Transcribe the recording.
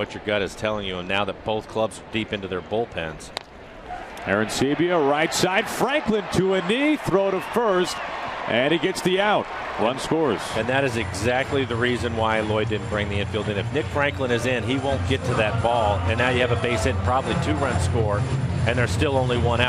what your gut is telling you, and now that both clubs are deep into their bullpens. Arencibia, right side. Franklin to a knee, throw to first, and he gets the out. Run scores. And that is exactly the reason why Lloyd didn't bring the infield in. If Nick Franklin is in, he won't get to that ball, and now you have a base hit, probably 2-run score, and there's still only one out.